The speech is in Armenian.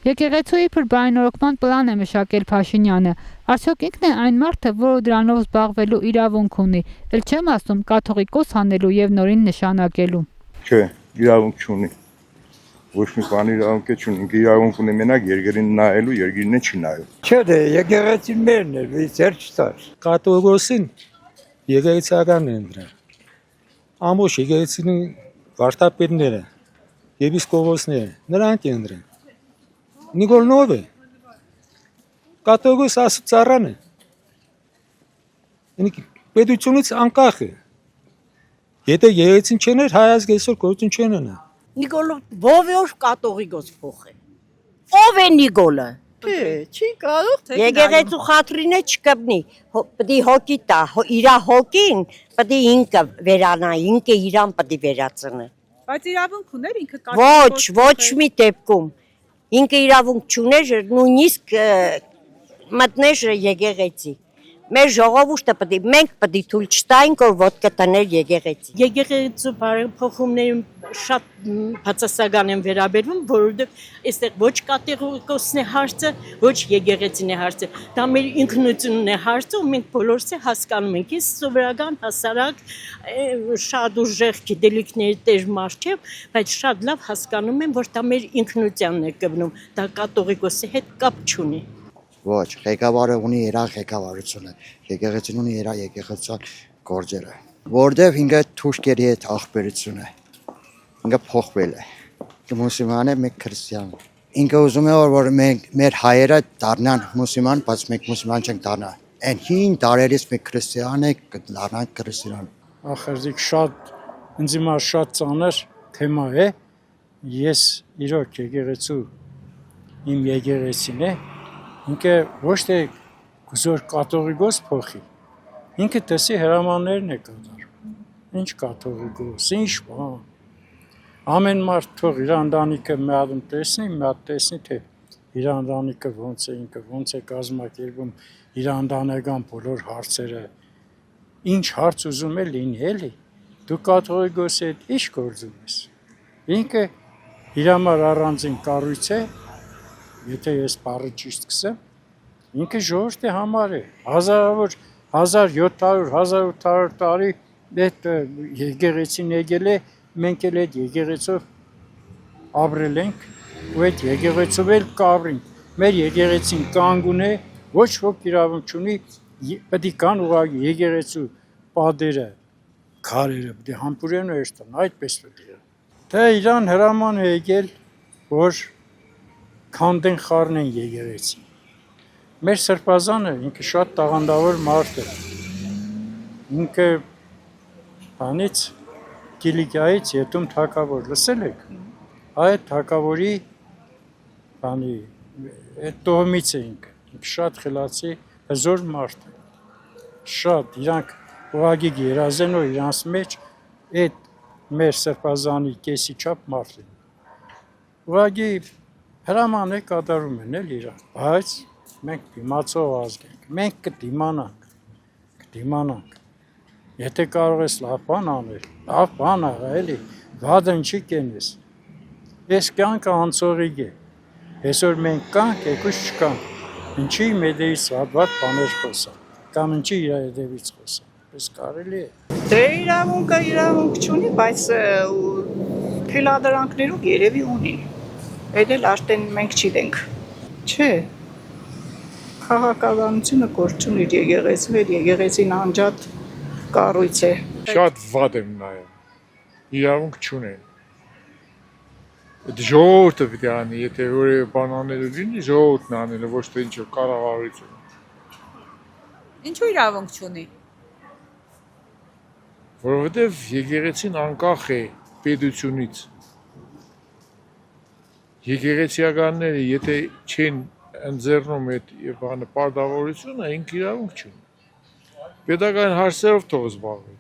Եկեղեցու իբր բարենորոգման պլան է մշակել Փաշինյանը։ Արդյոք ինքն է այն մարդը, որը դրանով զբաղվելու իրավունք ունի, էլ չեմ ասում կաթողիկոս հանելու եւ նորին նշանակելու։ Չէ, իրավունք չունի։ Ոչ մի բան իրավունք չունի, ինքը իրավունք ունի մենակ երկրին նայելու, երկիրն չի նայում։ Չէ, դե եկեղեցին մերն է, ծեր չտար։ Կաթողիկոսին եկեղեցիականն են դրան։ Ամբողջ եկեղեցին վարդապետները, եպիսկոպոսները, նրանք են դրան։ Նիկոլնով է, կաթողիկոս ասուծառան է, պետությունից անկախ է, եթե եկեղեցին չներ, հայ ազգ այսօր գործուն չեն ունենա։ Նիկոլով ով կաթողիկոս փոխ է, ով է Նիկոլը, չի կարող, եկեղեցու խատրին է չկպնի, պտի հոգի տա, իրա հոգին պտի ինքը վերանա, ինքը իրան պտի վերածնը։ Բայց իրավունք ուներ ինքը ոչ մի դեպքում, ինքը իրավունք չուներ, նույնիսկ մտներ եկեղեցի։ Մեր ժողովուրդը մենք պտի թույլ չտայինք, որ ոտքը տներ եկեղեցի։ Եկեղեցու բարեփոխումներին շատ բացասական են վերաբերվում, որովհետև այստեղ ոչ կաթողիկոսն է հարցը, ոչ եկեղեցին է հարցը։ Դա մեր ինքնությունն է հարցը, ու մենք բոլորս է հասկանում ենք։ Ես սովորական հասարակ շատ ուժեղ գիտելիքների տեր մարդ չեմ, բայց շատ լավ հասկանում եմ, որ դա մեր ինքնությանն է կպնում։ Դա կաթողիկոսի հետ կապ չունի։ Ոչ, ղեկավարը ունի իր ղեկավարությունը, եկեղեցին ունի իր եկեղեցական գործերը, որտեղ ինքը թուրքերի հետ ախպերություն է, ինքը փոխվել է, մուսուլման է, մենք քրիստիան։ Ինքը ուզում է, որ մեր հայերը դառնան մուսուլման, բայց մենք մուսուլման չենք դառնա։ Այն հին դարերից մենք քրիստիան ենք, դառնանք քրիստիան։ Ախրիկ ինձ հիմա շատ ծանր թեմա է, ես իրոք եկեղեցու իմ եկեղեցին է, ինքը ոչ թե գուզոր կաթողիկոս փոխի, ինքը տեսի հրամաններն է կատարում, ինչ կաթողիկոս, ինչ բան, ամեն մարդ թող իր ընտանիքը մի հատ տեսնի, թե իր ընտանիքը ոնց է, ինքը ոնց է կազմակերպում իր ընտանեկան բոլոր հարցերը, ինչ հարց ուզում է լինի, էլի, դու կաթողիկոսի հետ ինչ գործում ես, ինքը իր համար առանձին կառույց է, եթե ես բառը ճիշտ կսեմ, ինքը ժողովրդի համար է, հազարավոր 1700-1800 տարի այդ եկեղեցին եկել է, մենք էլ այդ եկեղեցով ապրել ենք, ու այդ եկեղեցով էլ կապրենք, մեր եկեղեցին կանգուն է, ոչ ոք իրավունք չունի, պետք է կան ուղղակի եկեղեցու պատերը, քարերը, պետք է համբուրեն ու երթան, այդպես պետք է։ Թե իրան հրաման է եկել, որ քանդեն խառնեն եկեղեցին։ Մեր սրբազանը ինքը շատ տաղանդավոր մարդ է։ Ինքը բանից Կիլիկիայից Ետում թագավոր լսել եք։ Այդ թագավորի բանի այդ տոհմից է ինքը։ Ինքը շատ խելացի հզոր մարդ է։ Շատ իրանք ուղղակի երազեն ու իրանց մեջ այդ մեր սրբազանի կեսի չափ մարդ են։ Ուղղակի հրաման է կատարում են էլ իրան, բայց մենք դիմացող ազգ ենք, մենք կդիմանանք, եթե կարող ես լավ բան անել, լավ բան աղա էլի, վադն չի կենես, ես կյանքը անցողիկ է, այսօր մենք կանք, եկուս չկանք, ինչի մեդեից վատ բաներ խոսան, կամ ինչի իր հետևից խոսան, պես կարելի է։ Դե իրավունք չունի, բայց թելադրանքներով երևի ունի, այդ էլ արդեն մենք չիտենք, չէ, քաղաքականությունը գործ չունի եկեղեցու հետ, եկեղեցին անջատ կառույց է։ Շատ վատ եմ նայում, իրավունք չունեն, ժողովուրդը պիտի անի, եթե որևէ բան անելու լինի, ժողովուրդն անելը, ոչ թե ինչ-որ կառավարությունը։ Ինչու իրավունք չունի։ Որովհետև եկեղեցին անկախ է պետությունից։ Եկեղեցիականները, եթե չեն ընձեռնում այդ բանը պարտավորությունը, ինքը իրավունք չունի։ Պետական հարցերով թող զբաղվի։